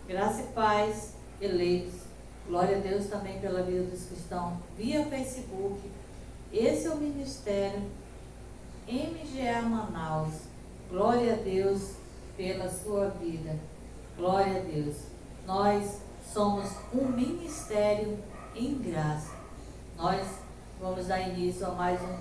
Graça e paz, eleitos. Glória a Deus também pela vida dos que estão via Facebook. Esse é o Ministério MGA Manaus. Glória a Deus pela sua vida. Glória a Deus. Nós somos um ministério em graça. Nós vamos dar início a mais um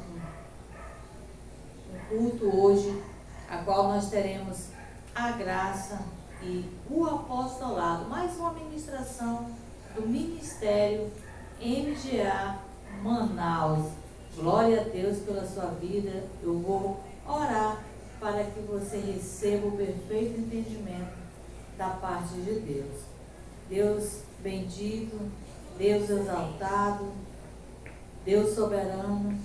culto hoje, a qual nós teremos a graça e o apostolado, mais uma ministração do Ministério MGA Manaus. Glória a Deus pela sua vida. Eu vou orar para que você receba o perfeito entendimento da parte de Deus. Deus bendito, Deus exaltado, Deus soberano,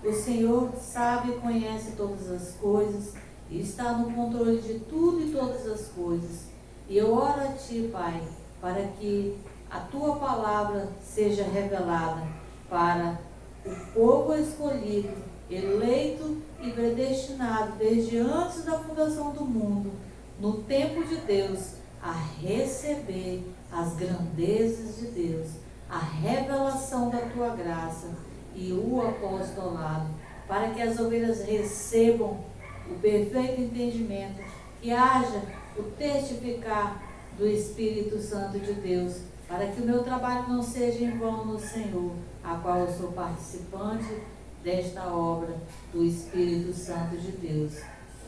o Senhor sabe e conhece todas as coisas e está no controle de tudo e todas as coisas. E eu oro a Ti, Pai, para que a Tua palavra seja revelada para o povo escolhido, eleito e predestinado desde antes da fundação do mundo, no tempo de Deus, a receber as grandezas de Deus, a revelação da Tua graça e o apostolado, para que as ovelhas recebam o perfeito entendimento, que haja o testificar do Espírito Santo de Deus, para que o meu trabalho não seja em vão no Senhor, a qual eu sou participante desta obra do Espírito Santo de Deus.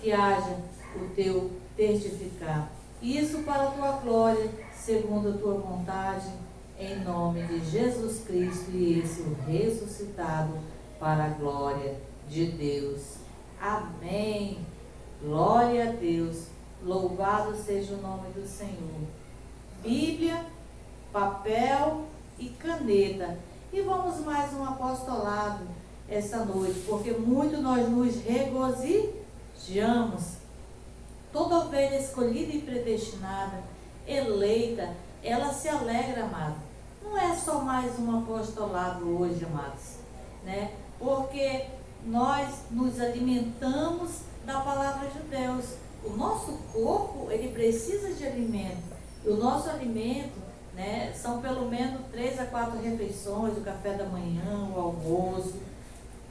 Que haja o teu testificar. Isso para a tua glória, segundo a tua vontade, em nome de Jesus Cristo e esse o ressuscitado para a glória de Deus. Amém. Glória a Deus. Louvado seja o nome do Senhor. Bíblia, papel e caneta. E vamos mais um apostolado essa noite, porque muito nós nos regozijamos. Toda ovelha escolhida e predestinada, eleita, ela se alegra, amado. Não é só mais um apostolado hoje, amados, né? Porque nós nos alimentamos da palavra de Deus. O nosso corpo, ele precisa de alimento. E o nosso alimento, né, são pelo menos 3 a 4 refeições, o café da manhã, o almoço,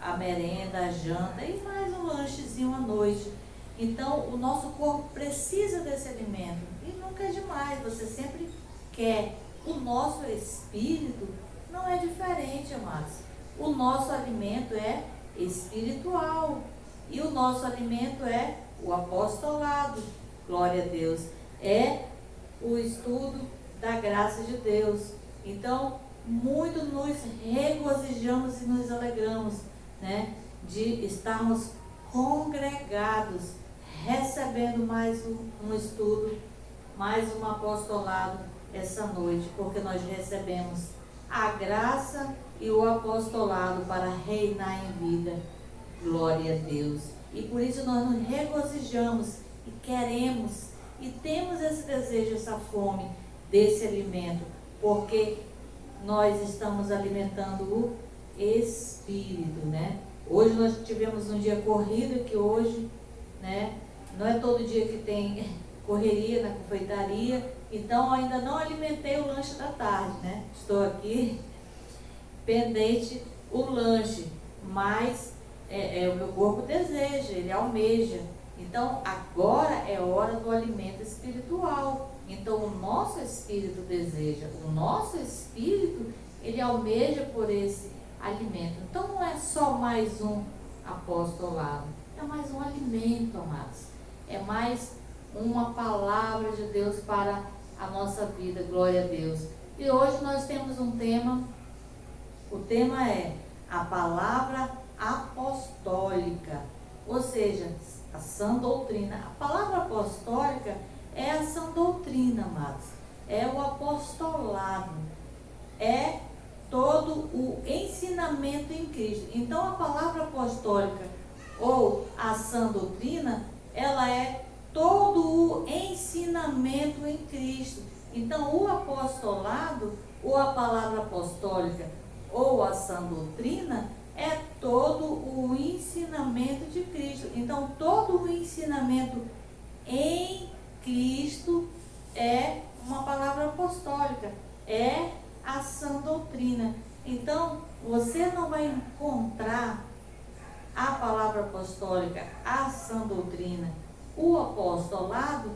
a merenda, a janta e mais um lanchezinho à noite. Então, o nosso corpo precisa desse alimento. E nunca é demais, você sempre quer. O nosso espírito não é diferente, amados. O nosso alimento é espiritual. E o nosso alimento é o apostolado. Glória a Deus. É o estudo da graça de Deus. Então, muito nos regozijamos e nos alegramos, né, de estarmos congregados, recebendo mais um estudo, mais um apostolado essa noite, porque nós recebemos a graça e o apostolado para reinar em vida. Glória a Deus. E por isso nós nos regozijamos e queremos e temos esse desejo, essa fome desse alimento, porque nós estamos alimentando o Espírito, né? Hoje nós tivemos um dia corrido, que hoje, né, não é todo dia que tem correria na confeitaria, então ainda não alimentei o lanche da tarde, né? Estou aqui pendente o lanche, mas o meu corpo deseja, ele almeja. Então agora é hora do alimento espiritual. Então o nosso espírito deseja, o nosso espírito, ele almeja por esse alimento. Então não é só mais um apostolado, é mais um alimento, amados. É mais uma palavra de Deus para a nossa vida, glória a Deus. E hoje nós temos um tema, o tema é a palavra apostólica, ou seja, a sã doutrina. A palavra apostólica é a sã doutrina, amados. É o apostolado, é todo o ensinamento em Cristo. Então a palavra apostólica ou a sã doutrina, ela é todo o ensinamento em Cristo. Então o apostolado ou a palavra apostólica ou a sã doutrina é todo o ensinamento de Cristo. Então todo o ensinamento em Cristo é uma palavra apostólica, é a sã doutrina. Então, você não vai encontrar a palavra apostólica, a sã doutrina, o apostolado,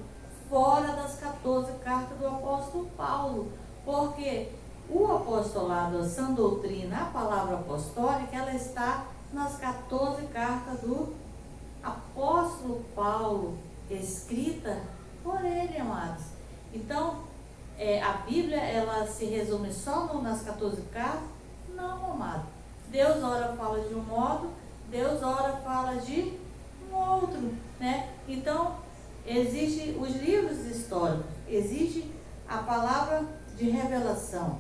fora das 14 cartas do apóstolo Paulo. Porque o apostolado, a sã doutrina, a palavra apostólica, ela está nas 14 cartas do apóstolo Paulo, escrita por ele, amados. Então, a Bíblia, ela se resume só nas 14 cartas? Não, amado. Deus ora fala de um modo, Deus ora fala de um outro, né? Então, existe os livros históricos, existe a palavra de revelação,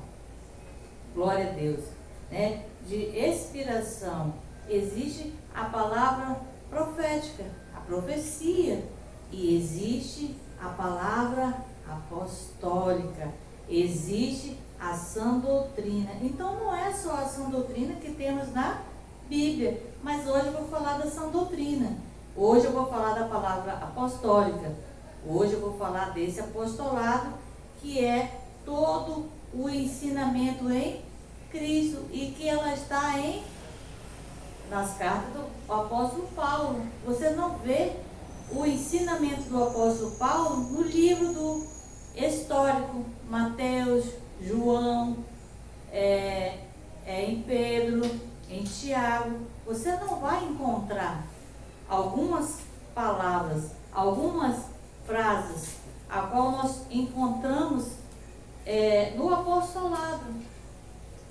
glória a Deus, né? De inspiração, existe a palavra profética, a profecia, e existe a palavra apostólica, existe a sã doutrina. Então não é só a sã doutrina que temos na Bíblia, mas hoje eu vou falar da sã doutrina, hoje eu vou falar da palavra apostólica, hoje eu vou falar desse apostolado, que é todo o ensinamento em Cristo, e que ela está nas cartas do apóstolo Paulo. Você não vê o ensinamento do apóstolo Paulo no livro do histórico, Mateus, João, em Pedro, em Tiago. Você não vai encontrar algumas palavras, algumas frases, a qual nós encontramos no apostolado.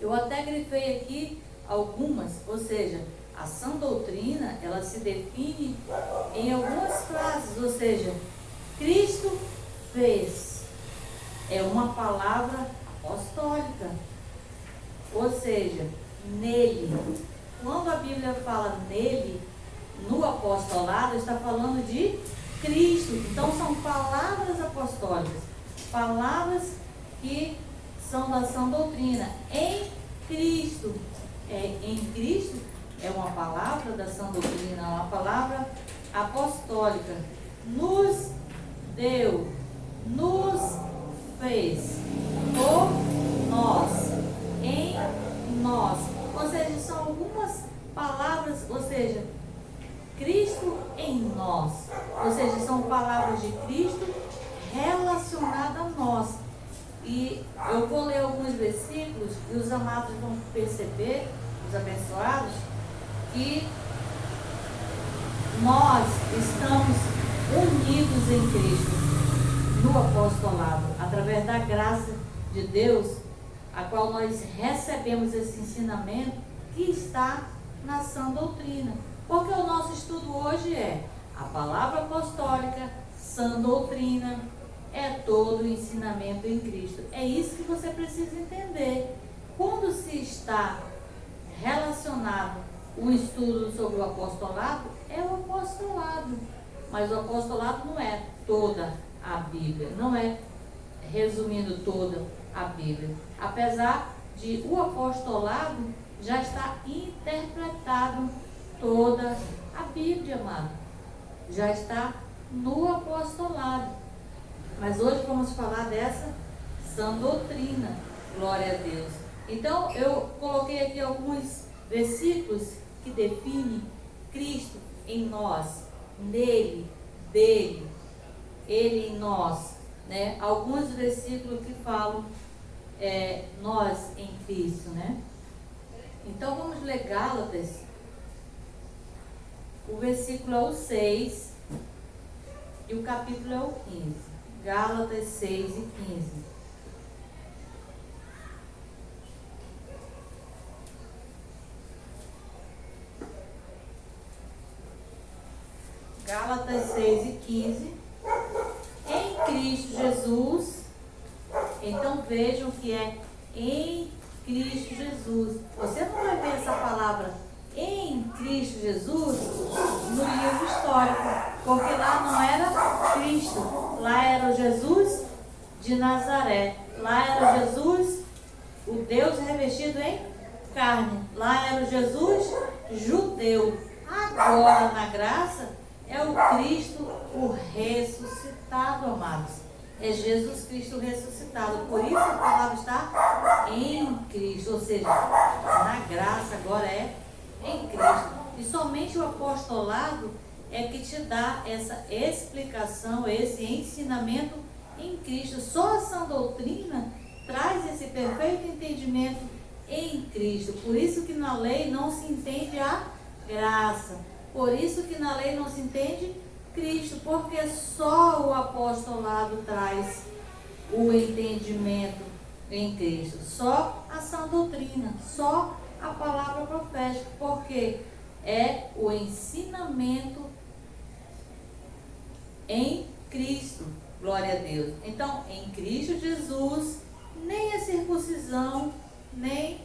Eu até grifei aqui algumas, ou seja, a sã doutrina, ela se define em algumas frases, ou seja, Cristo fez, é uma palavra apostólica, ou seja, nele. Quando a Bíblia fala nele, no apostolado, está falando de Cristo. Então são palavras apostólicas, palavras que são da sã doutrina, em Cristo. Em Cristo é uma palavra da sã doutrina, uma palavra apostólica. Nos deu, nos fez, por nós, em nós. Ou seja, são algumas palavras, ou seja, Cristo em nós. Ou seja, são palavras de Cristo relacionadas a nós. E eu vou ler alguns versículos e os amados vão perceber, os abençoados, que nós estamos unidos em Cristo, no apostolado, através da graça de Deus, a qual nós recebemos esse ensinamento que está na sã doutrina. Porque o nosso estudo hoje é a palavra apostólica, sã doutrina, é todo o ensinamento em Cristo. É isso que você precisa entender. Quando se está relacionado o estudo sobre o apostolado, é o apostolado. Mas o apostolado não é toda a Bíblia, não é resumindo toda a Bíblia. Apesar de o apostolado já estar interpretado toda a Bíblia, amado. Já está no apostolado. Mas hoje vamos falar dessa sã doutrina, glória a Deus. Então, eu coloquei aqui alguns versículos que definem Cristo em nós, nele, dele, ele em nós, né? Alguns versículos que falam nós em Cristo, né? Então, vamos ler Gálatas, o versículo é o 6 e o capítulo é o 15. Gálatas 6 e 15. Gálatas 6 e 15. Em Cristo Jesus. Então vejam que é em Cristo Jesus. Você não vai ver essa palavra em Cristo Jesus no livro histórico, porque lá não era Cristo, lá era o Jesus de Nazaré, lá era Jesus, o Deus revestido em carne, lá era o Jesus judeu. Agora na graça é o Cristo, o ressuscitado, amados. é Jesus Cristo ressuscitado. Por isso a palavra está em Cristo, ou seja, na graça agora é em Cristo. E somente o apostolado é que te dá essa explicação, esse ensinamento em Cristo. Só a sã doutrina traz esse perfeito entendimento em Cristo. Por isso que na lei não se entende a graça. Por isso que na lei não se entende Cristo, porque só o apostolado traz o entendimento em Cristo. Só a sã doutrina, só a palavra profética, porque é o ensinamento em Cristo. Glória a Deus. Então, em Cristo Jesus, nem a circuncisão, nem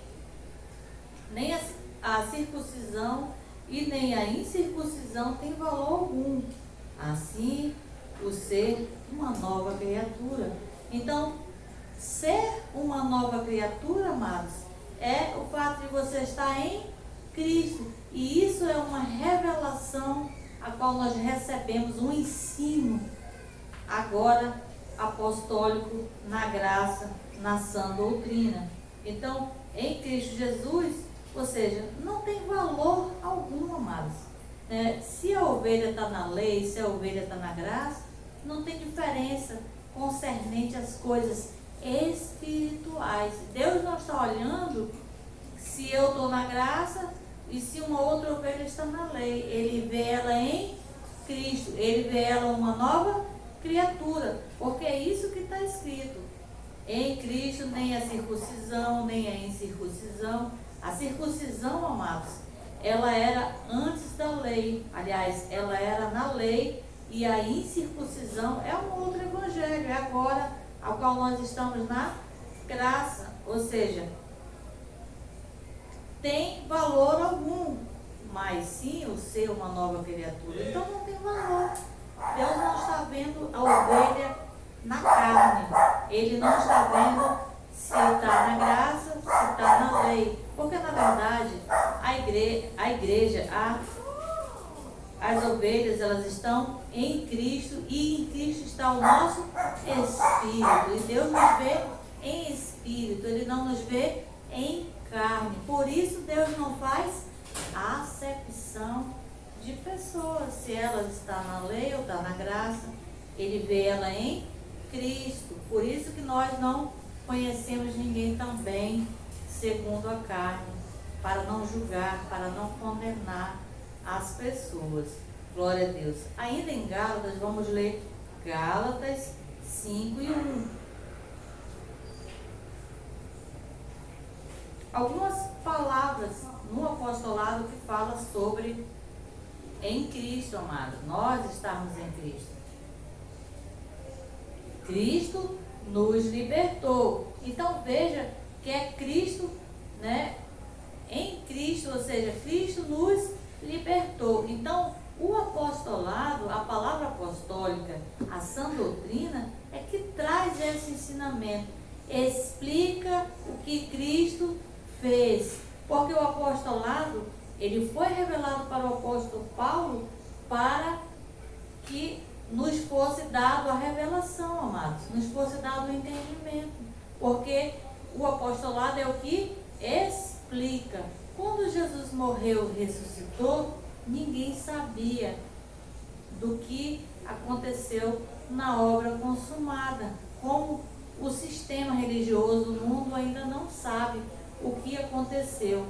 a circuncisão e nem a incircuncisão tem valor algum. Assim, o ser uma nova criatura. Então, ser uma nova criatura, amados, é o fato de você estar em Cristo. E isso é uma revelação a qual nós recebemos um ensino agora apostólico na graça, na sã doutrina. Então, em Cristo Jesus, ou seja, não tem valor algum, amados. Se a ovelha está na lei, se a ovelha está na graça, não tem diferença concernente às coisas espirituais. Deus não está olhando se eu estou na graça e se uma outra ovelha está na lei. Ele vê ela em Cristo, ele vê ela uma nova criatura, porque é isso que está escrito. Em Cristo nem a circuncisão, nem a incircuncisão. A circuncisão, amados, ela era antes da lei. Aliás, ela era na lei, e a incircuncisão é um outro evangelho, é agora ao qual nós estamos na graça. Ou seja, tem valor algum, mas sim o ser uma nova criatura. Então não tem valor. Deus não está vendo a ovelha na carne. Ele não está vendo se está na graça, se está na lei. Porque na verdade a igreja, as ovelhas, elas estão em Cristo, e em Cristo está o nosso espírito. E Deus nos vê em espírito, Ele não nos vê em carne. Por isso Deus não faz acepção de pessoas, se ela está na lei ou está na graça. Ele vê ela em Cristo. Por isso que nós não conhecemos ninguém também segundo a carne, para não julgar, para não condenar as pessoas. Glória a Deus. Ainda em Gálatas, vamos ler Gálatas 5:1. Algumas palavras no apostolado que fala sobre em Cristo, amado. Nós estamos em Cristo. Cristo nos libertou. Então veja que é Cristo, em Cristo, ou seja, Cristo nos libertou. Então, o apostolado, a palavra apostólica, a sã doutrina, é que traz esse ensinamento, explica o que Cristo fez. Porque o apostolado, ele foi revelado para o apóstolo Paulo para que nos fosse dado a revelação, amados, nos fosse dado o entendimento. Porque o apostolado é o que explica. Quando Jesus morreu e ressuscitou, ninguém sabia do que aconteceu na obra consumada. Como o sistema religioso, o mundo ainda não sabe o que aconteceu.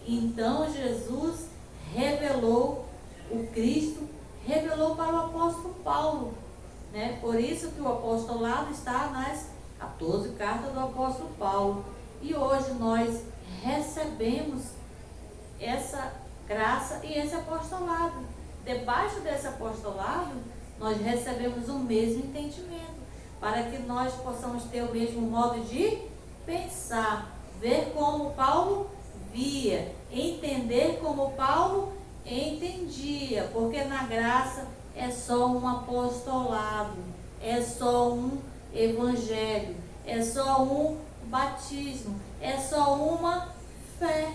Então Jesus revelou, o Cristo revelou para o apóstolo Paulo. Por isso que o apostolado está nas 14 cartas do apóstolo Paulo. E hoje nós recebemos essa graça e esse apostolado. Debaixo desse apostolado, nós recebemos o mesmo entendimento, para que nós possamos ter o mesmo modo de pensar, ver como Paulo via, entender como Paulo entendia, porque na graça é só um apostolado, é só um evangelho, é só um batismo, é só uma fé.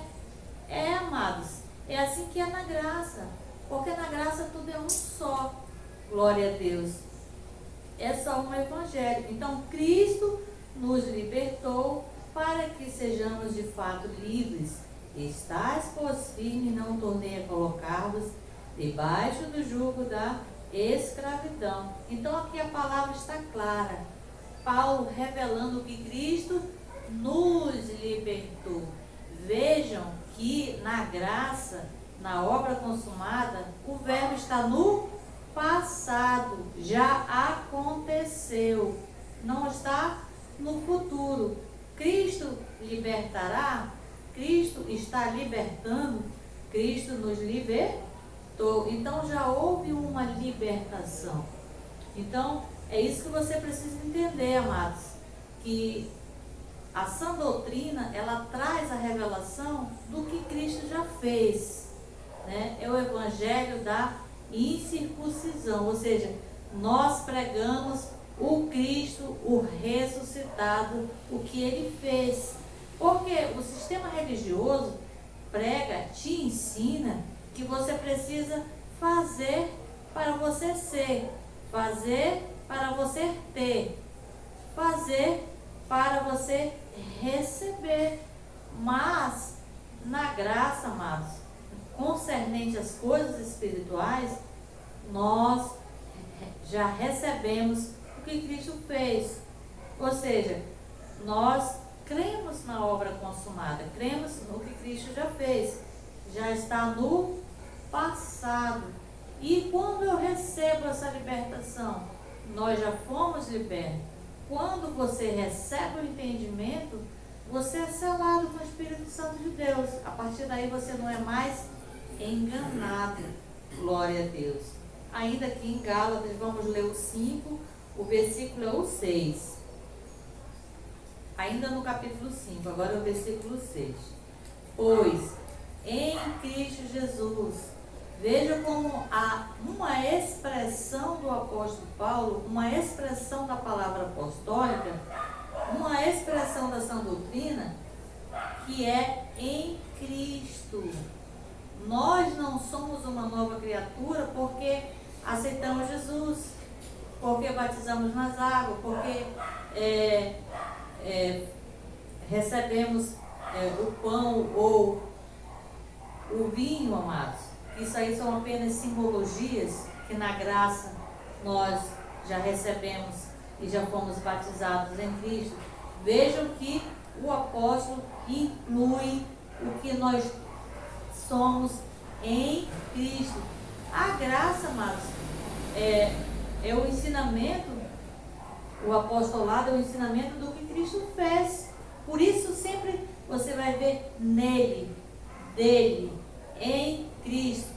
Amados, é assim que é na graça, porque na graça tudo é um só. Glória a Deus. é só um evangelho. Então, Cristo nos libertou para que sejamos de fato livres. Estais, pois, firme, não tornei a colocar-vos debaixo do jugo da escravidão. Então, aqui a palavra está clara. Paulo revelando que Cristo nos libertou. Vejam que na graça, na obra consumada, o verbo está no passado, já aconteceu, não está no futuro. Cristo libertará, Cristo está libertando, Cristo nos libertou. Então já houve uma libertação. Então é isso que você precisa entender, amados, que a sã doutrina, ela traz a revelação do que Cristo já fez, né? É o evangelho da incircuncisão, ou seja, nós pregamos o Cristo, o ressuscitado, o que ele fez. Porque o sistema religioso prega, te ensina que você precisa fazer para você ser, fazer para você ter, fazer para você receber. Mas na graça, amados, concernente às coisas espirituais, nós já recebemos o que Cristo fez. Ou seja, nós cremos na obra consumada, cremos no que Cristo já fez, já está no passado. E quando eu recebo essa libertação, nós já fomos libertos. Quando você recebe o entendimento, você é selado com o Espírito Santo de Deus. A partir daí você não é mais enganado. Glória a Deus. Ainda aqui em Gálatas, vamos ler o 5, o versículo é o 6. Ainda no capítulo 5, agora é o versículo 6. Pois em Cristo Jesus, veja como há uma expressão do apóstolo Paulo, uma expressão da palavra apostólica, uma expressão da sã doutrina, que é em Cristo. Nós não somos uma nova criatura porque aceitamos Jesus, porque batizamos nas águas, porque recebemos o pão ou o vinho, amados. Isso aí são apenas simbologias que na graça nós já recebemos e já fomos batizados em Cristo. Vejam que o apóstolo inclui o que nós somos em Cristo. A graça, amados, é o ensinamento, o apostolado é o ensinamento do que Cristo fez. Por isso sempre você vai ver nele, dele, em Cristo.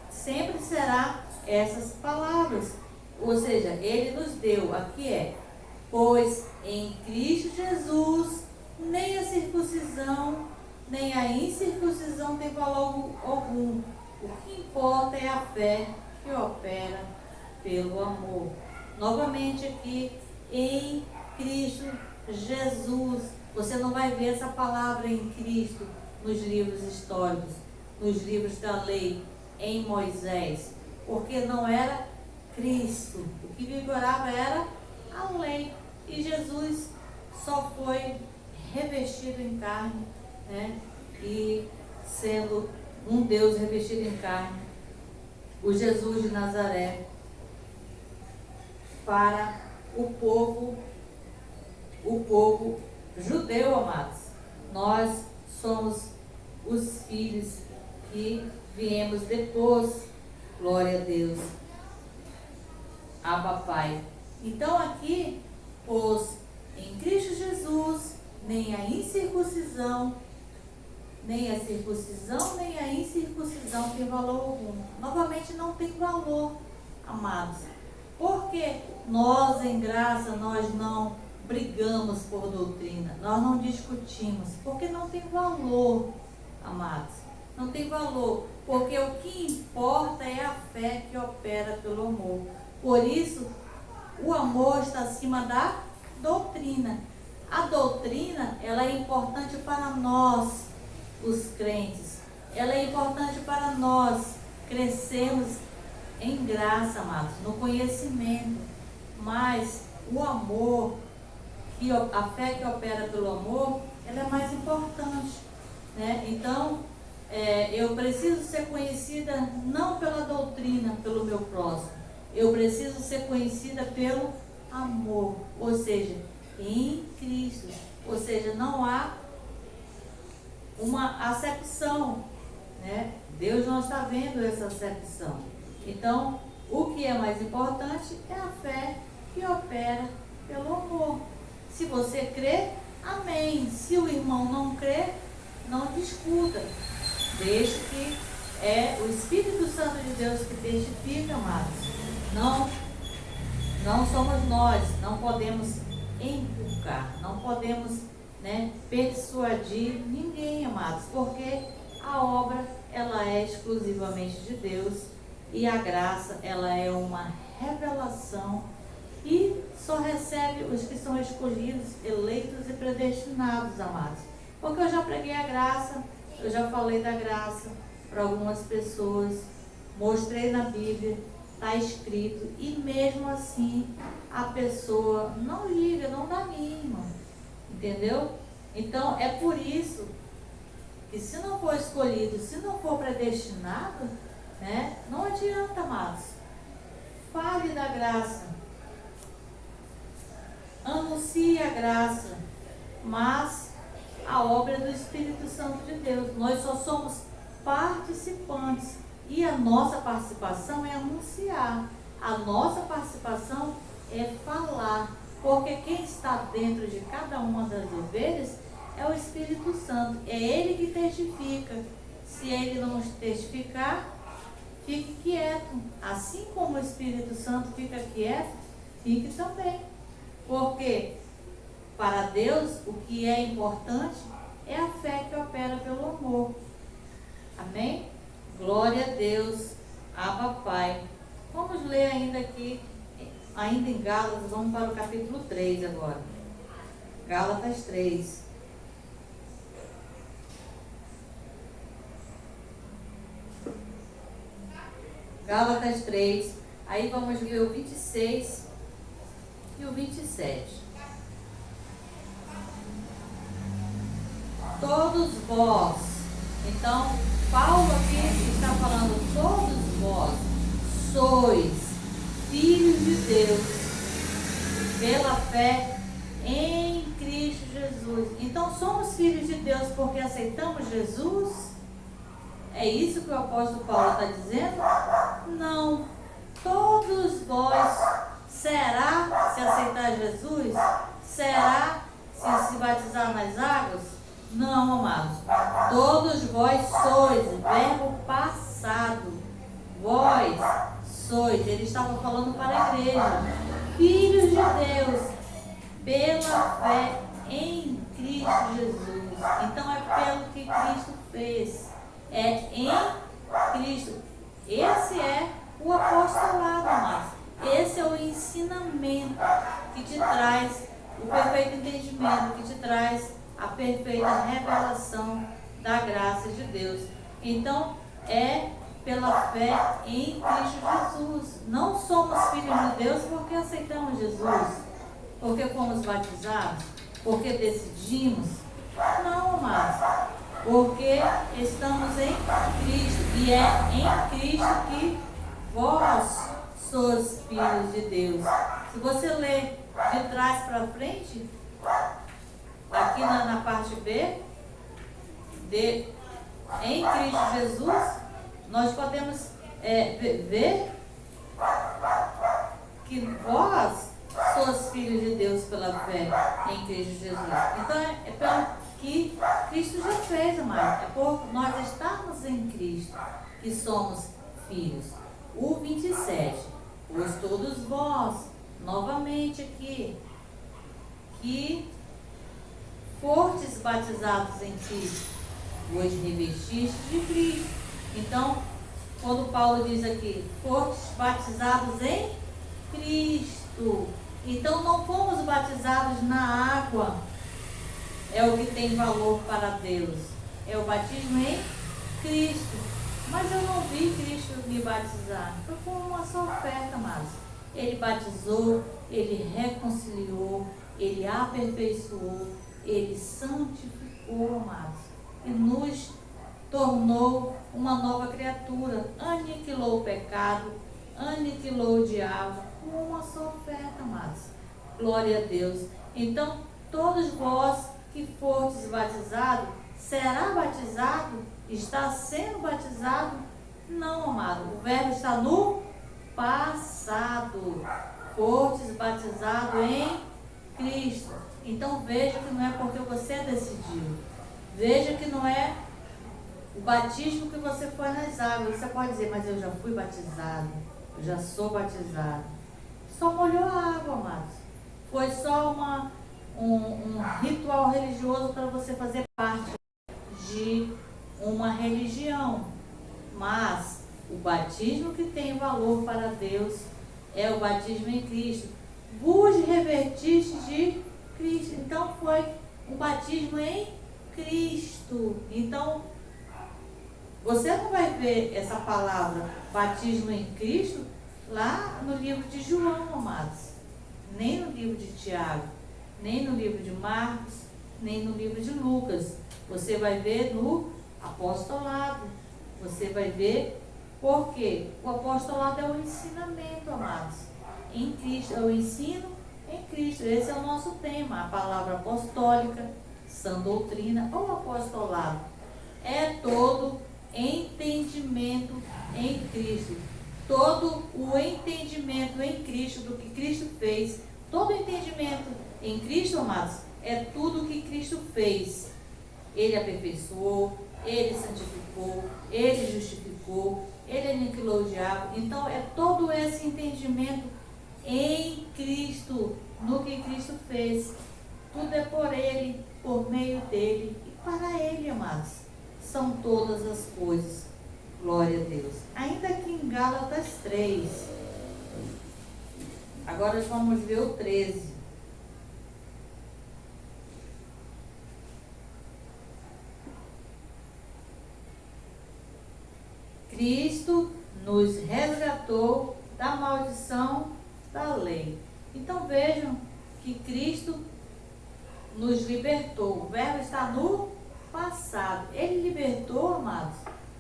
Sempre será essas palavras. Ou seja, ele nos deu, aqui pois em Cristo Jesus, nem a circuncisão, nem a incircuncisão tem valor algum. O que importa é a fé que opera pelo amor. Novamente aqui, em Cristo Jesus. Você não vai ver essa palavra em Cristo nos livros históricos, nos livros da lei, em Moisés, porque não era Cristo. O que vigorava era a lei. E Jesus só foi revestido em carne, né? E sendo um Deus revestido em carne, o Jesus de Nazaré, para o povo judeu, amados. Nós somos os filhos que viemos depois. Glória a Deus. Abba Pai. Então aqui, pois em Cristo Jesus, nem a incircuncisão, nem a circuncisão, nem a incircuncisão tem valor algum. Novamente, não tem valor, amados. Porque nós, em graça, nós não brigamos por doutrina, nós não discutimos, porque não tem valor, amados. Não tem valor, porque o que importa é a fé que opera pelo amor. Por isso, o amor está acima da doutrina. A doutrina, ela é importante para nós, os crentes. Ela é importante para nós crescermos em graça, amados, no conhecimento. mas o amor, a fé que opera pelo amor, ela é mais importante, né? Então, eu preciso ser conhecida não pela doutrina, pelo meu próximo. Eu preciso ser conhecida pelo amor, ou seja, em Cristo. Ou seja, não há uma acepção, né? Deus não está vendo essa acepção. Então, o que é mais importante é a fé que opera pelo amor. Se você crê, amém. Se o irmão não crê, não discuta. Deixe que é o Espírito Santo de Deus que testifica, amados. Não somos nós, não podemos inculcar, não podemos, né, persuadir ninguém, amados, porque a obra, ela é exclusivamente de Deus e a graça, ela é uma revelação e só recebe os que são escolhidos, eleitos e predestinados, amados. Porque eu já preguei a graça, eu já falei da graça para algumas pessoas, mostrei na Bíblia, está escrito, e mesmo assim a pessoa não liga, não dá mínima, entendeu? Então é por isso que se não for escolhido, se não for predestinado, né, não adianta mais. Fale da graça, anuncie a graça, mas a obra é do Espírito Santo de Deus. Nós só somos participantes e a nossa participação é anunciar. A nossa participação é falar, porque quem está dentro de cada uma das ovelhas é o Espírito Santo. É Ele que testifica. Se Ele não testificar, fique quieto. Assim como o Espírito Santo fica quieto, fique também. Porque para Deus o que é importante é a fé que opera pelo amor. Amém? Glória a Deus, Abba Pai. Vamos ler ainda aqui, ainda em Gálatas, vamos para o capítulo 3 agora. Gálatas 3. Gálatas 3, aí vamos ver o 26 e o 27. Todos vós, então, Paulo aqui está falando, todos vós sois filhos de Deus, pela fé em Cristo Jesus. Então, somos filhos de Deus porque aceitamos Jesus? É isso que o apóstolo Paulo está dizendo? Não. Todos vós, será se aceitar Jesus? Será se batizar nas águas? Não, amados. Todos vós sois, verbo passado. Vós sois, ele estava falando para a igreja, filhos de Deus, pela fé em Cristo Jesus. Então é pelo que Cristo fez. É em Cristo. Esse é o apostolado, amados. Esse é o ensinamento que te traz o perfeito entendimento, que te traz a perfeita revelação da graça de Deus. Então, é pela fé em Cristo Jesus. Não somos filhos de Deus porque aceitamos Jesus, porque fomos batizados, porque decidimos. Não, amados, porque estamos em Cristo, e é em Cristo que vós sois filhos de Deus. Se você ler de trás para frente, aqui na parte B, em Cristo Jesus, nós podemos ver que vós sois filhos de Deus pela fé em Cristo Jesus. Então é pelo que Cristo já fez, amado. É por nós estarmos em Cristo que somos filhos. O 27, pois todos vós, novamente aqui, que fostes batizados em Cristo, vos revestistes de Cristo. Então, quando Paulo diz aqui, fostes batizados em Cristo, então não fomos batizados na água, é o que tem valor para Deus, é o batismo em Cristo. Mas eu não vi Cristo me batizar, foi como uma só oferta, mas Ele batizou, ele reconciliou, ele aperfeiçoou, ele santificou, amados, e nos tornou uma nova criatura, aniquilou o pecado, aniquilou o diabo com uma só oferta, amados. Glória a Deus. Então, todos vós que fortes batizados, será batizado? Está sendo batizado? Não, amado. O verbo está no passado. Fortes batizado em Cristo. Então veja que não é porque você decidiu. Veja que não é o batismo que você foi nas águas. Você pode dizer, mas eu já fui batizado. Eu já sou batizado. Só molhou a água, amados. Foi só um ritual religioso para você fazer parte de uma religião. Mas o batismo que tem valor para Deus é o batismo em Cristo. Vos revertiste de Cristo. Então foi um batismo em Cristo. Então você não vai ver essa palavra batismo em Cristo lá no livro de João, amados. Nem no livro de Tiago, nem no livro de Marcos, nem no livro de Lucas. Você vai ver no apostolado. Você vai ver por quê? O apostolado é o ensinamento, amados. Em Cristo, é o ensino em Cristo. Esse é o nosso tema. A palavra apostólica, sã doutrina ou apostolado. É todo entendimento em Cristo. Todo o entendimento em Cristo do que Cristo fez. Todo entendimento em Cristo, amados, é tudo o que Cristo fez. Ele aperfeiçoou, ele santificou, ele justificou, ele aniquilou o diabo. Então é todo esse entendimento em Cristo, no que Cristo fez. Tudo é por ele, por meio dele e para ele, amados. São todas as coisas. Glória a Deus. Ainda aqui em Gálatas 3. Agora vamos ver o 13. Cristo nos resgatou da maldição da lei. Então vejam que Cristo nos libertou. O verbo está no passado. Ele libertou, amados,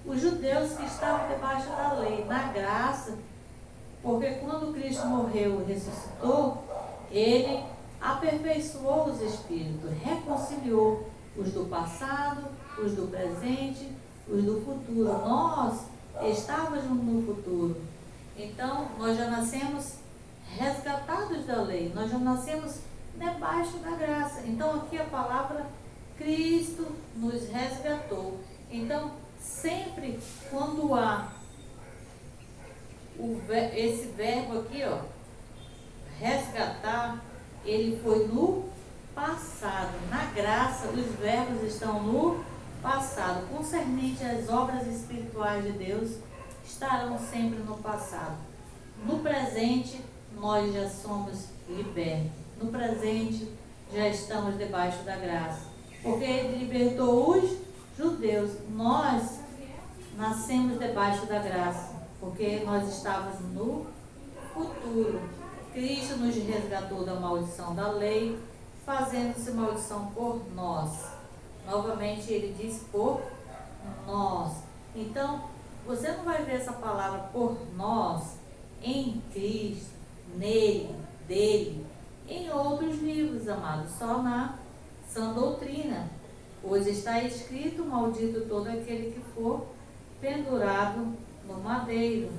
os judeus que estavam debaixo da lei, na graça, porque quando Cristo morreu e ressuscitou, ele aperfeiçoou os espíritos, reconciliou os do passado, os do presente, os do futuro. Nós estávamos no futuro. Então, nós já nascemos resgatados da lei, nós já nascemos debaixo da graça. Então, aqui a palavra Cristo nos resgatou. Então, sempre quando há esse verbo aqui, ó, resgatar, ele foi no passado. Na graça, os verbos estão no passado. Concernente às obras espirituais de Deus, estarão sempre no passado. No presente, nós já somos libertos. No presente, já estamos debaixo da graça. Porque ele libertou os judeus. Nós nascemos debaixo da graça, porque nós estávamos no futuro. Cristo nos resgatou da maldição da lei, fazendo-se maldição por nós. Novamente ele diz por nós. Então, você não vai ver essa palavra por nós em Cristo, nele, dele, em outros livros, amados, só na sã doutrina. Pois está escrito, maldito todo aquele que for pendurado no madeiro.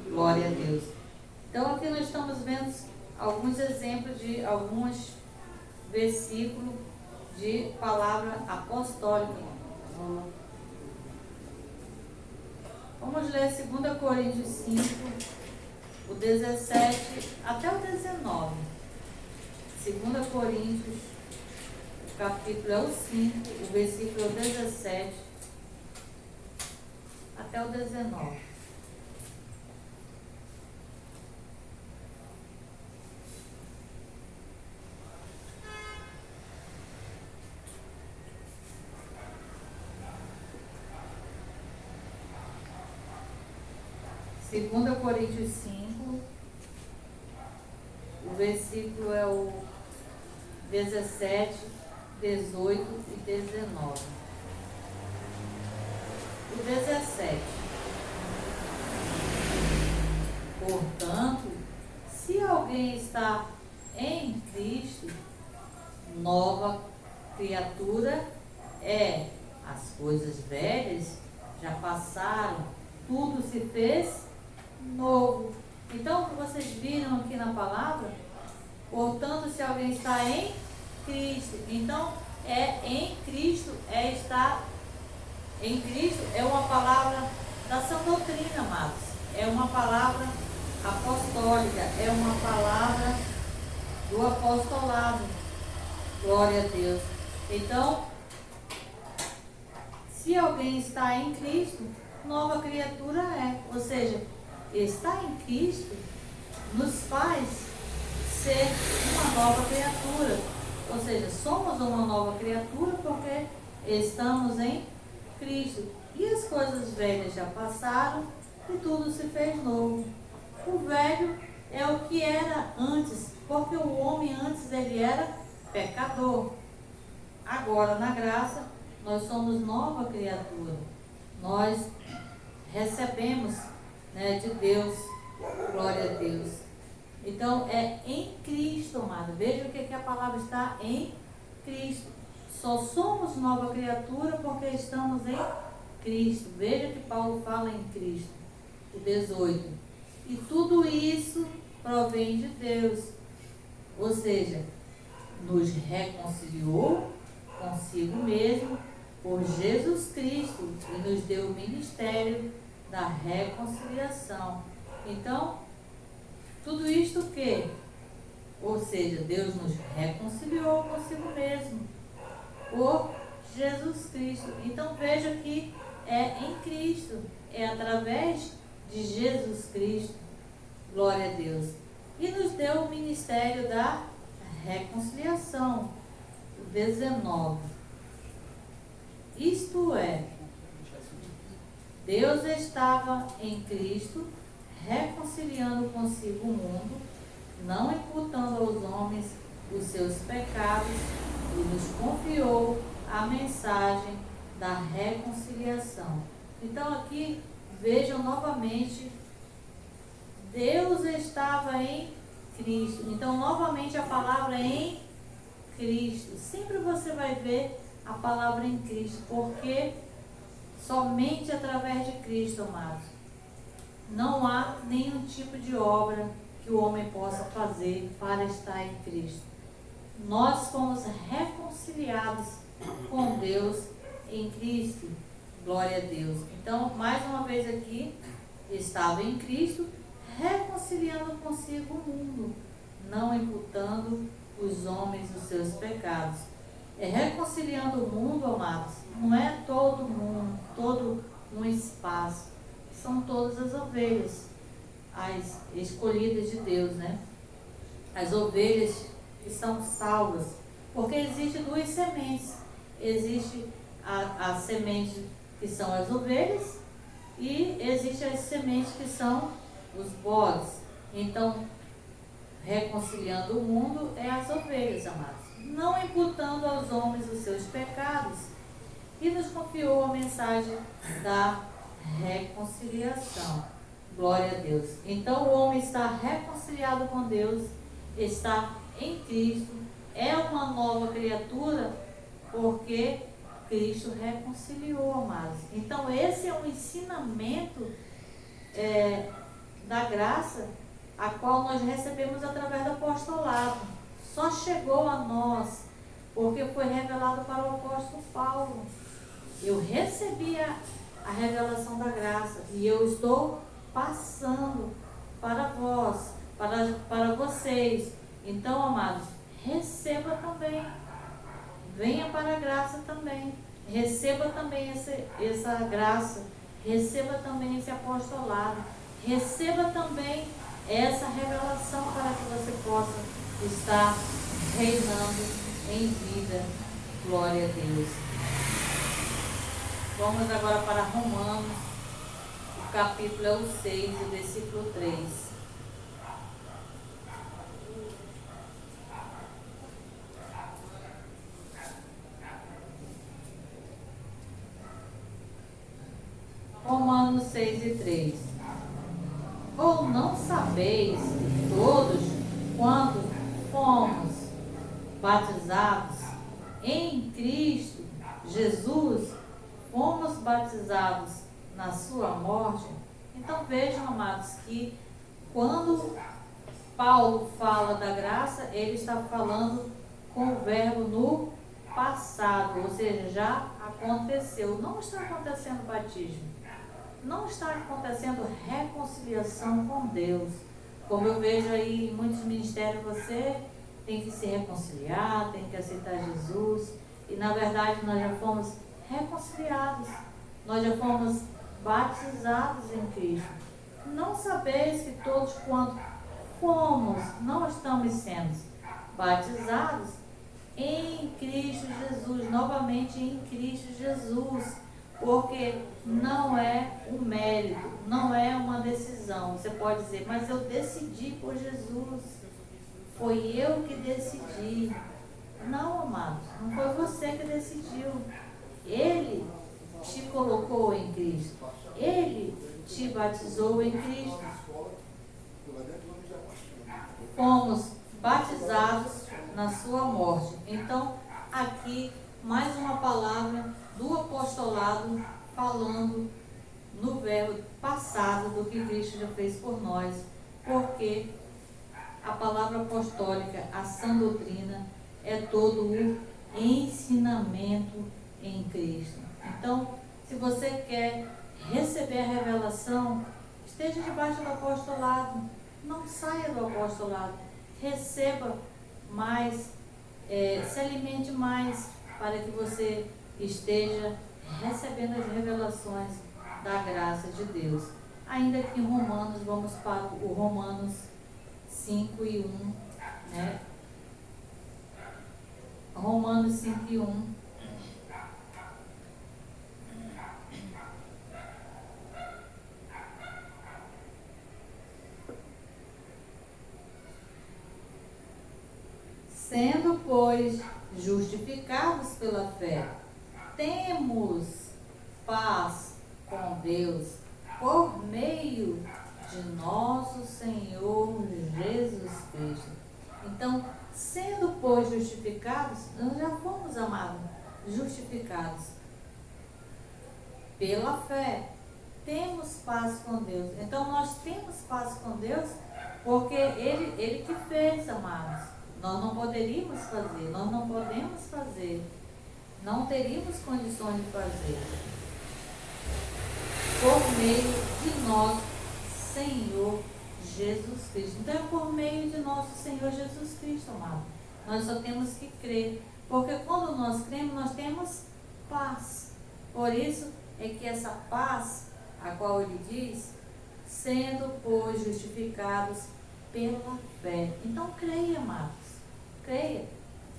Glória a Deus. Então aqui nós estamos vendo alguns exemplos de alguns versículos de palavra apostólica. Vamos ler 2 Coríntios 5, o 17 até o 19. 2 Coríntios, o capítulo é o 5, o versículo é o 17 até o 19. Segunda Coríntios 5, versículo é o 17, 18 e 19. O 17. Portanto, se alguém está em Cristo, nova criatura é. As coisas velhas já passaram, tudo se fez novo. Então, vocês viram aqui na palavra, portanto, se alguém está em Cristo, então, em Cristo, estar em Cristo é uma palavra da sã doutrina, amados. É uma palavra apostólica, é uma palavra do apostolado. Glória a Deus. Então, se alguém está em Cristo, nova criatura é. Ou seja, estar em Cristo nos faz ser uma nova criatura. Ou seja, somos uma nova criatura porque estamos em Cristo. E as coisas velhas já passaram e tudo se fez novo. O velho é o que era antes, porque o homem antes ele era pecador. Agora, na graça, nós somos nova criatura. Nós recebemos, de Deus, glória a Deus. Então, é em Cristo, amado. Veja o que a palavra está em Cristo. Só somos nova criatura porque estamos em Cristo. Veja que Paulo fala em Cristo. O 18. E tudo isso provém de Deus. Ou seja, nos reconciliou consigo mesmo por Jesus Cristo e nos deu o ministério da reconciliação. Então, tudo isto o quê? Ou seja, Deus nos reconciliou consigo mesmo por Jesus Cristo. Então veja que é em Cristo, é através de Jesus Cristo, glória a Deus. E nos deu o ministério da reconciliação, o 19. Isto é, Deus estava em Cristo, reconciliando consigo o mundo, não imputando aos homens os seus pecados, e nos confiou a mensagem da reconciliação. Então aqui vejam novamente, Deus estava em Cristo. Então novamente a palavra é em Cristo. Sempre você vai ver a palavra em Cristo, porque somente através de Cristo, amados, não há nenhum tipo de obra que o homem possa fazer para estar em Cristo. Nós fomos reconciliados com Deus em Cristo, glória a Deus. Então, mais uma vez aqui, estava em Cristo, reconciliando consigo o mundo, não imputando os homens os seus pecados. Reconciliando o mundo, amados, não é todo mundo, todo um espaço. São todas as ovelhas, as escolhidas de Deus, As ovelhas que são salvas. Porque existe duas sementes. Existe a semente que são as ovelhas e existe as sementes que são os bodes. Então, reconciliando o mundo é as ovelhas, amados. Não imputando aos homens os seus pecados. E nos confiou a mensagem da reconciliação. Glória a Deus. Então o homem está reconciliado com Deus, está em Cristo, é uma nova criatura, porque Cristo reconciliou, amados. Então esse é um ensinamento da graça, a qual nós recebemos através do apostolado. Só chegou a nós porque foi revelado para o apóstolo Paulo. Eu recebi a revelação da graça e eu estou passando para vós, para vocês. Então, amados, receba também. Venha para a graça também. Receba também essa graça. Receba também esse apostolado. Receba também essa revelação para que você possa estar reinando em vida. Glória a Deus. Vamos agora para Romanos, o capítulo é o 6, o versículo 3. 53. Ou não sabeis que todos quantos fomos batizados em Cristo Jesus, fomos batizados na sua morte? Então vejam, amados, que quando Paulo fala da graça, ele está falando com o verbo no passado, ou seja, já aconteceu. Não está acontecendo batismo, não está acontecendo reconciliação com Deus. Como eu vejo aí em muitos ministérios, você tem que se reconciliar, tem que aceitar Jesus, e na verdade nós já fomos reconciliados, nós já fomos batizados em Cristo. Não sabeis que todos quanto fomos, não estamos sendo batizados em Cristo Jesus, novamente em Cristo Jesus, porque não é um mérito, não é uma decisão. Você pode dizer, mas eu decidi por Jesus, foi eu que decidi. Não, amados, não foi você que decidiu. Ele te colocou em Cristo, Ele te batizou em Cristo. Fomos batizados na sua morte. Então, aqui, mais uma palavra do apostolado falando no verbo passado do que Cristo já fez por nós, porque a palavra apostólica, a sã doutrina, é todo o ensinamento em Cristo. Então, se você quer receber a revelação, esteja debaixo do apostolado, não saia do apostolado, receba mais, se alimente mais, para que você esteja recebendo as revelações da graça de Deus. Ainda que em Romanos, vamos para o Romanos 5:1, né? Romanos 5:1. Sendo, pois, justificados pela fé, temos paz com Deus por meio de nosso Senhor Jesus Cristo. Então, sendo, pois, justificados, nós já fomos, amados, justificados pela fé, temos paz com Deus. Então, nós temos paz com Deus porque Ele que fez, amados. Nós não poderíamos fazer, nós não podemos fazer, não teríamos condições de fazer. Por meio de nosso Senhor Jesus Cristo. Então é por meio de nosso Senhor Jesus Cristo, amado. Nós só temos que crer, porque quando nós cremos, nós temos paz. Por isso é que essa paz, a qual ele diz, sendo, pois, justificados pela fé. Então creia, amados, creia.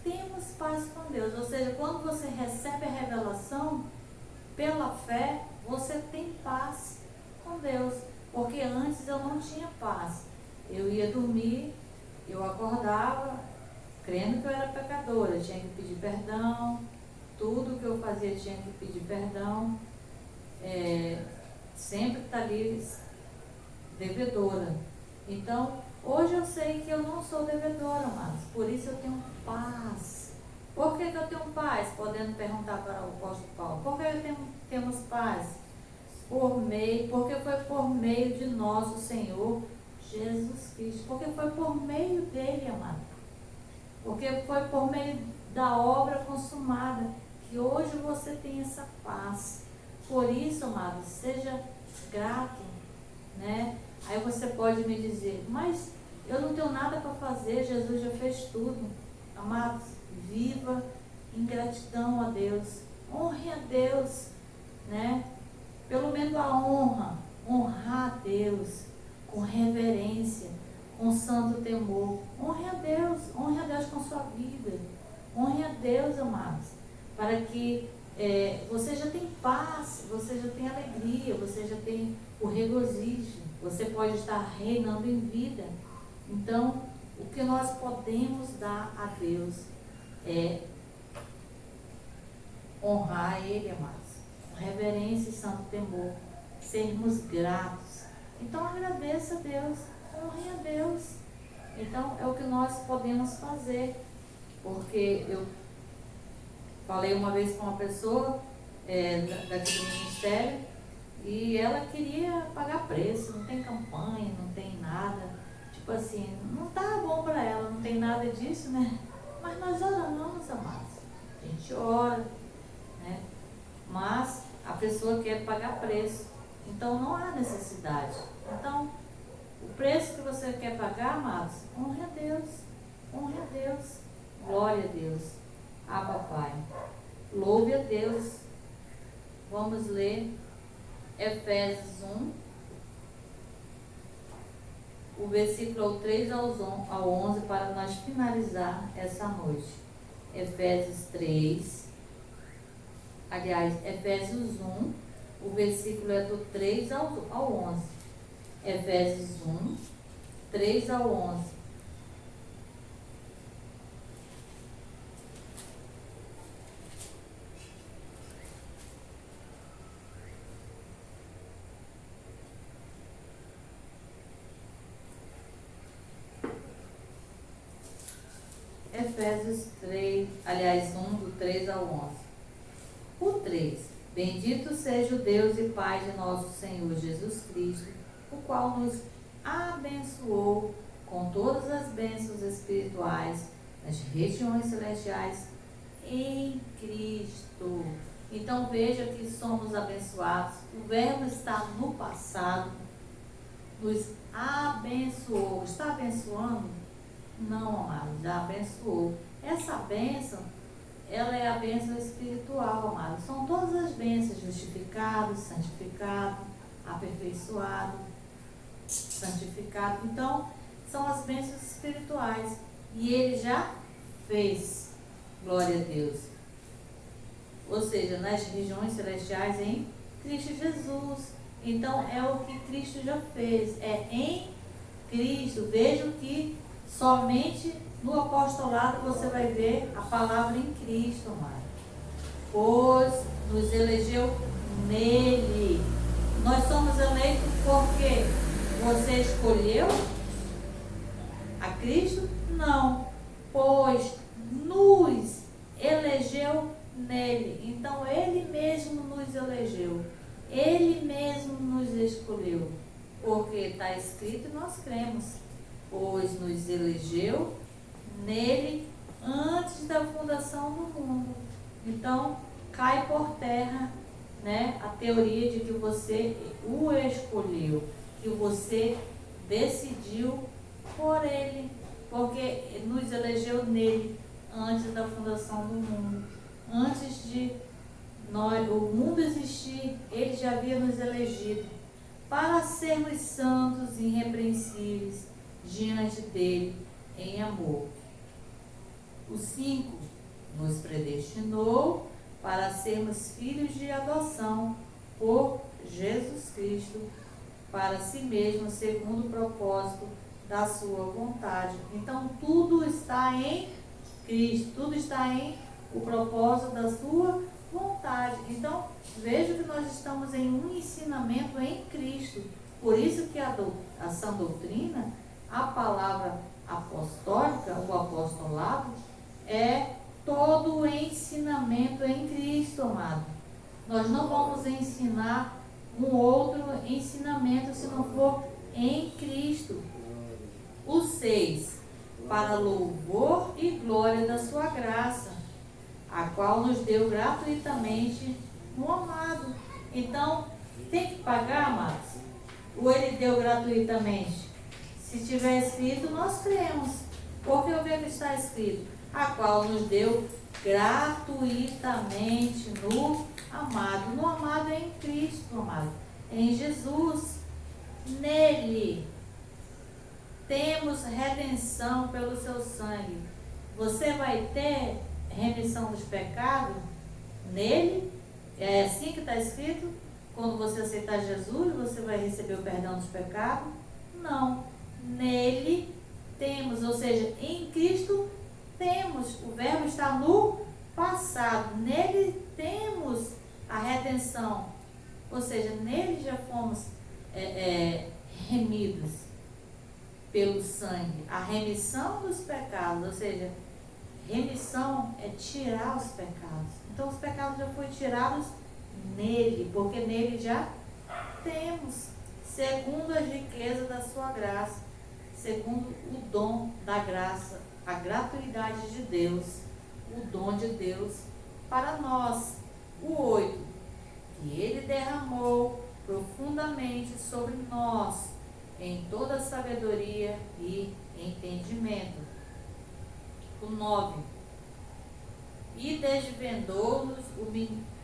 Temos paz com Deus, ou seja, quando você recebe a revelação pela fé, você tem paz com Deus, porque antes eu não tinha paz. Eu ia dormir, eu acordava, crendo que eu era pecadora, eu tinha que pedir perdão, tudo que eu fazia tinha que pedir perdão, sempre estar ali devedora. Então, hoje eu sei que eu não sou devedora, mas por isso eu tenho paz. Por que eu tenho paz? Podendo perguntar para o apóstolo Paulo. Por que temos paz? Porque foi por meio de nosso Senhor Jesus Cristo. Porque foi por meio dele, amado. Porque foi por meio da obra consumada que hoje você tem essa paz. Por isso, amado, seja grato, né? Aí você pode me dizer, mas eu não tenho nada para fazer, Jesus já fez tudo. Amados, viva em gratidão a Deus, honre a Deus, né? Pelo menos a honra, honrar a Deus com reverência, com santo temor. Honre a Deus com sua vida, honre a Deus, amados, para que você já tem paz, você já tem alegria, você já tem o regozijo, você pode estar reinando em vida. Então, o que nós podemos dar a Deus é honrar Ele, amados, com reverência e santo temor. sermos gratos. Então agradeça a Deus, honre a Deus. Então é o que nós podemos fazer. Porque eu falei uma vez com uma pessoa daqui do ministério, e ela queria pagar preço, não tem campanha, não tem nada. Tipo assim, não tá bom para ela, não tem nada disso, né? Mas nós oramos, amados. A gente ora, né? Mas a pessoa quer pagar preço. Então não há necessidade. Então, o preço que você quer pagar, amados, honre a Deus. Honre a Deus. Glória a Deus. Ah, papai. Louve a Deus. Vamos ler Efésios 1, o versículo 3 ao 11, para nós finalizar essa noite. Efésios 3, aliás, Efésios 1, o versículo é do 3 ao 11. Efésios 1, 3 ao 11. Efésios 3, aliás, 1, do 3 ao 11. O 3. Bendito seja o Deus e Pai de nosso Senhor Jesus Cristo, o qual nos abençoou com todas as bênçãos espirituais nas regiões celestiais em Cristo. Então veja que somos abençoados. O verbo está no passado. Nos abençoou. Está abençoando? Não, amado, já abençoou. Essa bênção, ela é a bênção espiritual, amado. São todas as bênçãos: justificado, santificado, aperfeiçoado, santificado. Então, são as bênçãos espirituais. E ele já fez. Glória a Deus. Ou seja, nas regiões celestiais em Cristo Jesus. Então, é o que Cristo já fez. É em Cristo. Vejam que somente no apostolado você vai ver a palavra em Cristo, amado. Pois nos elegeu nele. Nós somos eleitos porque você escolheu a Cristo? Não. Pois nos elegeu nele. Então ele mesmo nos elegeu. Ele mesmo nos escolheu. Porque está escrito e nós cremos. Pois nos elegeu nele antes da fundação do mundo. Então, cai por terra, né, a teoria de que você o escolheu, que você decidiu por ele, porque nos elegeu nele antes da fundação do mundo. Antes de o mundo existir, ele já havia nos elegido para sermos santos e irrepreensíveis diante dele em amor. O 5, nos predestinou para sermos filhos de adoção por Jesus Cristo, para si mesmo, segundo o propósito da sua vontade. Então, tudo está em Cristo, tudo está em o propósito da sua vontade. Então, veja que nós estamos em um ensinamento em Cristo. Por isso que a sã doutrina, a palavra apostólica, o apostolado, é todo o ensinamento em Cristo, amado. Nós não vamos ensinar um outro ensinamento se não for em Cristo. O 6, para louvor e glória da sua graça, a qual nos deu gratuitamente no amado. Então, tem que pagar, amados? Ou ele deu gratuitamente? Se tiver escrito, nós cremos. Porque o que está escrito? A qual nos deu gratuitamente no amado. No amado é em Cristo, amado. Em Jesus. Nele temos redenção pelo seu sangue. Você vai ter remissão dos pecados nele. É assim que está escrito. Quando você aceitar Jesus, você vai receber o perdão dos pecados? Não. Nele temos, ou seja, em Cristo temos. O verbo está no passado. Nele temos a redenção Ou seja, nele já fomos remidos pelo sangue. A remissão dos pecados, ou seja, remissão é tirar os pecados. Então os pecados já foram tirados nele, porque nele já temos, segundo a riqueza da sua graça, segundo o dom da graça, a gratuidade de Deus, o dom de Deus para nós. O 8, que ele derramou profundamente sobre nós, em toda sabedoria e entendimento. O 9, e desvendou-nos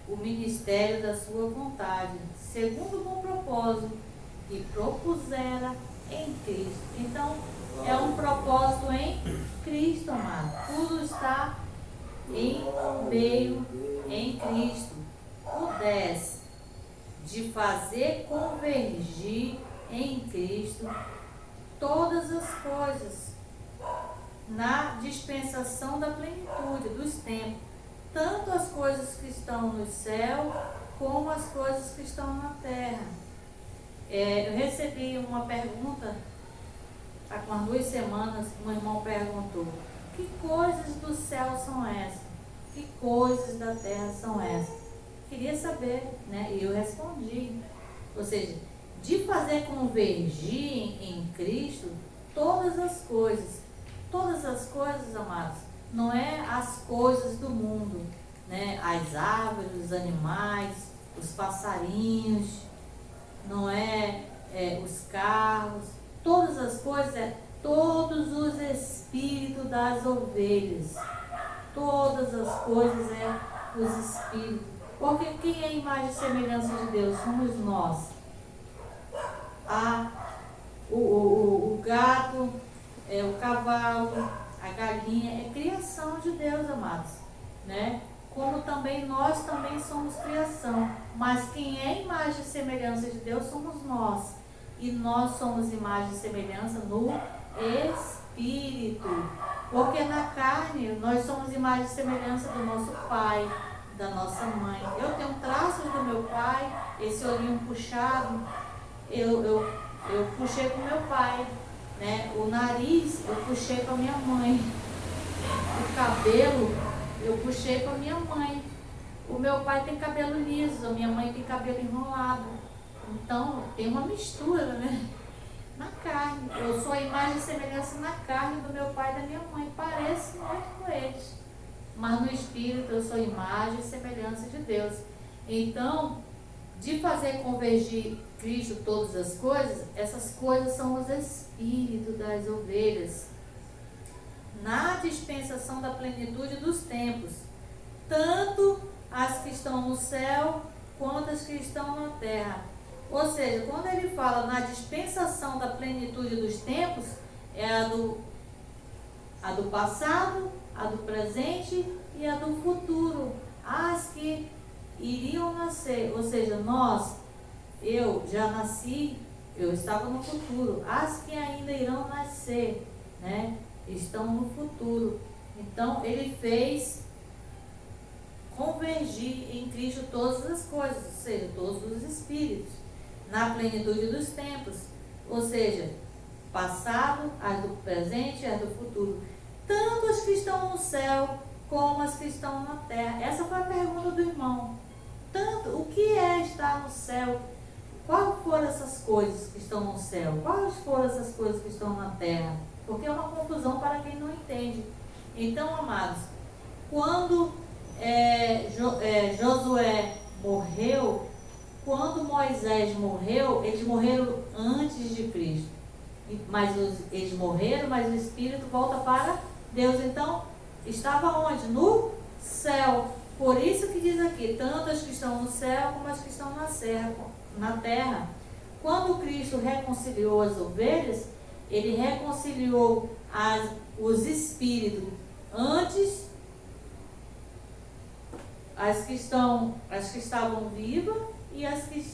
o ministério da sua vontade, segundo o bom propósito que propusera em Cristo. Então, é um propósito em Cristo, amado. Tudo está em meio em Cristo. O 10, de fazer convergir em Cristo todas as coisas na dispensação da plenitude dos tempos, tanto as coisas que estão no céu como as coisas que estão na terra. Eu recebi uma pergunta há umas 2 semanas. Um irmão perguntou: que coisas do céu são essas? Que coisas da terra são essas? Queria saber, né? E eu respondi. Ou seja, de fazer convergir em Cristo todas as coisas. Todas as coisas, amados, não é as coisas do mundo, né? As árvores, os animais, os passarinhos, não os carros. Todas as coisas, todos os espíritos das ovelhas. Todas as coisas os espíritos. Porque quem é a imagem e semelhança de Deus? Somos nós. O gato, o cavalo, a galinha, é criação de Deus, amados, né? Como também nós também somos criação. Mas quem é imagem e semelhança de Deus somos nós. E nós somos imagem e semelhança no Espírito. Porque na carne nós somos imagem e semelhança do nosso pai, da nossa mãe. Eu tenho traços do meu pai, esse olhinho puxado, eu puxei com meu pai, né? O nariz eu puxei com a minha mãe. O cabelo eu puxei com a minha mãe. O meu pai tem cabelo liso, a minha mãe tem cabelo enrolado. Então tem uma mistura, né? Na carne. Eu sou a imagem e semelhança na carne do meu pai e da minha mãe. Pareço muito com eles. Mas no espírito eu sou imagem e semelhança de Deus. Então, de fazer convergir Cristo todas as coisas, essas coisas são os espíritos das ovelhas. Na dispensação da plenitude dos tempos, tanto as que estão no céu quanto as que estão na terra. Ou seja, quando ele fala na dispensação da plenitude dos tempos, é a do passado, a do presente e a do futuro. As que iriam nascer, ou seja, eu já nasci, eu estava no futuro. As que ainda irão nascer, né, estão no futuro. Então, ele fez convergir em Cristo todas as coisas, ou seja, todos os espíritos, na plenitude dos tempos, ou seja, passado, as do presente e as do futuro, tanto as que estão no céu como as que estão na terra. Essa foi a pergunta do irmão. Tanto, o que é estar no céu? Quais foram essas coisas que estão no céu? Quais foram essas coisas que estão na terra? Porque é uma confusão para quem não entende. Então, amados, quando Josué morreu, quando Moisés morreu, eles morreram antes de Cristo. Eles morreram, mas o Espírito volta para Deus. Então, estava onde? No céu. Por isso que diz aqui, tanto as que estão no céu como as que estão na terra. Quando Cristo reconciliou as ovelhas, ele reconciliou os espíritos antes, as que estavam vivas e as que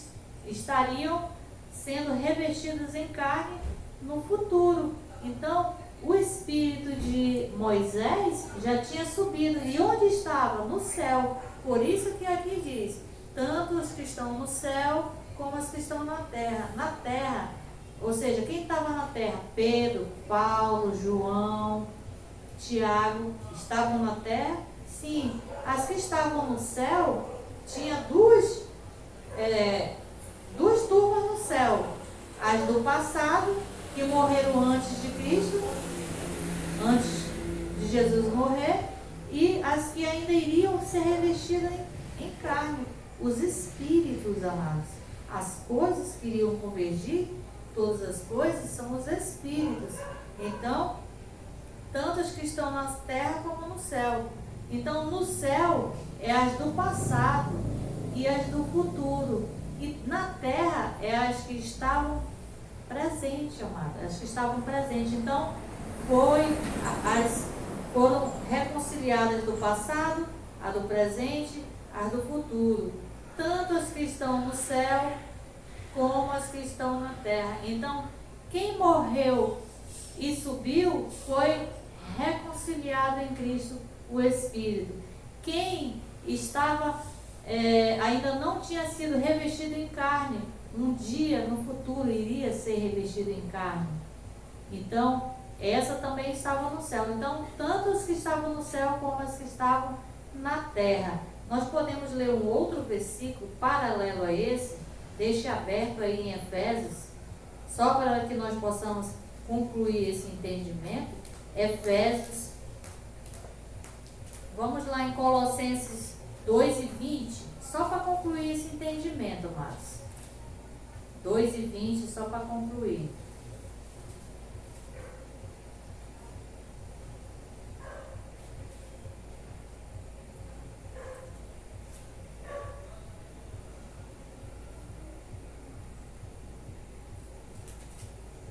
estariam sendo revestidas em carne no futuro. Então, o espírito de Moisés já tinha subido. E onde estava? No céu. Por isso que aqui diz tanto os que estão no céu como os que estão na terra. Na terra, ou seja, quem estava na terra? Pedro, Paulo, João, Tiago, estavam na terra? Sim. As que estavam no céu, tinha duas turmas no céu. As do passado, que morreram antes de Cristo, antes de Jesus morrer, e as que ainda iriam ser revestidas em carne, os espíritos amados. As coisas que iriam convergir, todas as coisas são os espíritos. Então, tanto as que estão na terra como no céu. Então, no céu é as do passado e as do futuro. E na terra é as que estavam presentes, amadas. As que estavam presentes. Então, foram reconciliadas do passado, a do presente, as do futuro. Tanto as que estão no céu como as que estão na terra. Então, quem morreu e subiu foi reconciliado em Cristo, o Espírito. Quem estava ainda não tinha sido revestido em carne, um dia no futuro iria ser revestido em carne. Então, essa também estava no céu. Então, tanto os que estavam no céu como as que estavam na terra. Nós podemos ler um outro versículo paralelo a esse, deixe aberto aí em Efésios, só para que nós possamos concluir esse entendimento. Efésios, vamos lá em Colossenses 2:20, só para concluir esse entendimento, amados. 2:20, só para concluir.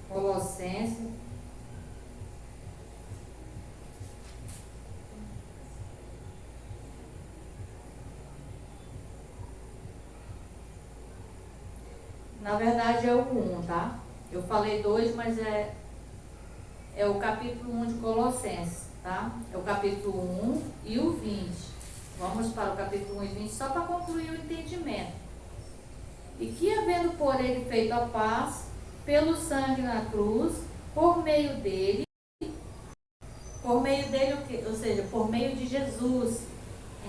Colossenses. Na verdade é o 1, tá? Eu falei 2, mas é o capítulo 1 de Colossenses, tá? É o capítulo 1 e o 20. Vamos para o capítulo 1 e 20, só para concluir o entendimento. E que, havendo por ele feito a paz, pelo sangue na cruz, por meio dele, o quê? Ou seja, por meio de Jesus,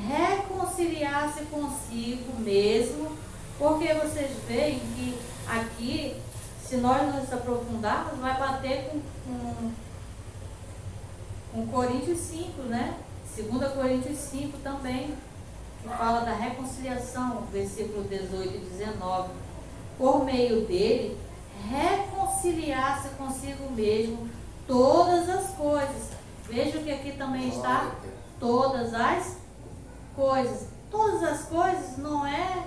reconciliar-se consigo mesmo, porque vocês veem que aqui, se nós nos aprofundarmos, vai bater com Coríntios 5, né? 2 Coríntios 5 também, que fala da reconciliação, versículo 18 e 19. Por meio dele, reconciliar-se consigo mesmo todas as coisas. Veja que aqui também está todas as coisas. Todas as coisas não é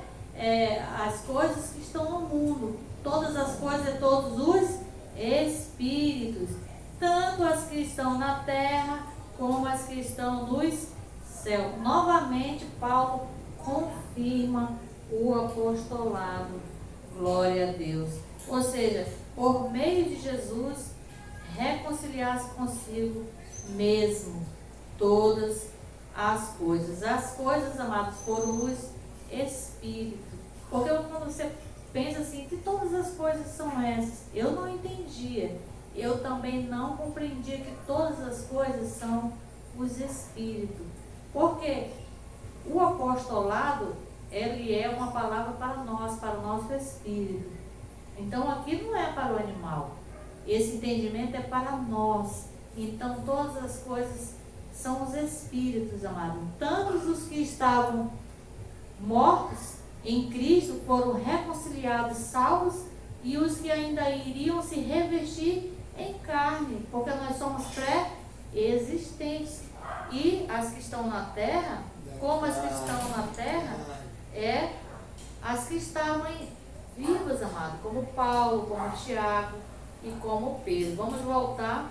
as coisas que estão no mundo. Todas as coisas é todos os espíritos. Tanto as que estão na terra como as que estão nos céus. Novamente, Paulo confirma o apostolado. Glória a Deus. Ou seja, por meio de Jesus, reconciliar-se consigo mesmo todas as coisas. As coisas, amados, foram os espíritos. Porque quando você pensa assim, que todas as coisas são essas, eu não entendia. Eu também não compreendia que todas as coisas são os espíritos. Porque o apostolado, ele é uma palavra para nós, para o nosso espírito. Então aqui não é para o animal. Esse entendimento é para nós. Então todas as coisas são os espíritos, amados. Tanto os que estavam mortos em Cristo foram reconciliados, salvos, e os que ainda iriam se revestir em carne, porque nós somos pré-existentes. E as que estão na terra, como as que estão na terra, as que estavam vivas, amados, como Paulo, como Tiago e como Pedro. Vamos voltar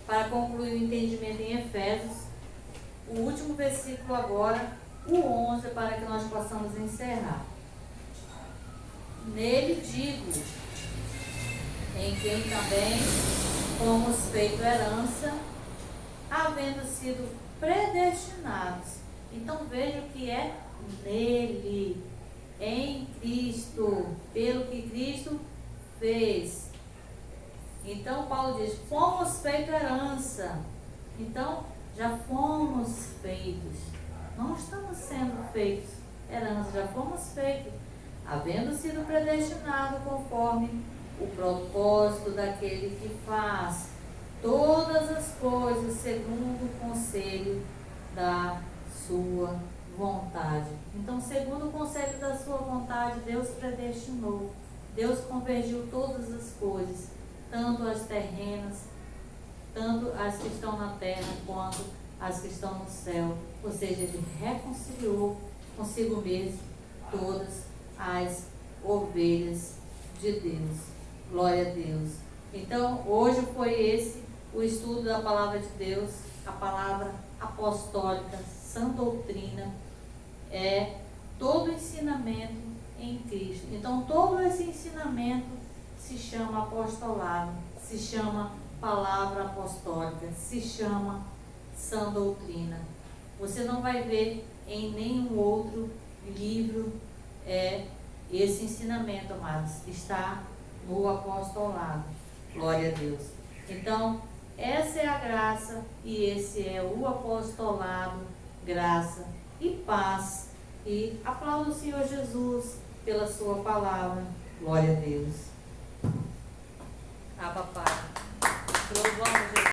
para concluir o entendimento em Efésios, o último versículo agora, o 11, para que nós possamos encerrar. Nele digo, em quem também fomos feito herança, havendo sido predestinados Então veja o que é nele, em Cristo, pelo que Cristo fez. Então Paulo diz, fomos feitos herança. Então já fomos feitos. Não estamos sendo feitos herança, já fomos feitos, havendo sido predestinado conforme o propósito daquele que faz todas as coisas segundo o conselho da sua vontade. Então, segundo o conselho da sua vontade, Deus predestinou, Deus convergiu todas as coisas, tanto as terrenas, tanto as que estão na terra, quanto as que estão no céu. Ou seja, Ele reconciliou consigo mesmo todas as ovelhas de Deus. Glória a Deus. Então, hoje foi esse o estudo da palavra de Deus, a palavra apostólica, sã doutrina, é todo ensinamento em Cristo. Então, todo esse ensinamento se chama apostolado, se chama palavra apostólica, se chama sã doutrina. Você não vai ver em nenhum outro livro esse ensinamento, amados, está no apostolado. Glória a Deus. Então, essa é a graça e esse é o apostolado, graça e paz. E aplaudo o Senhor Jesus pela sua palavra. Glória a Deus. Abba, Pai. Louvamos Jesus.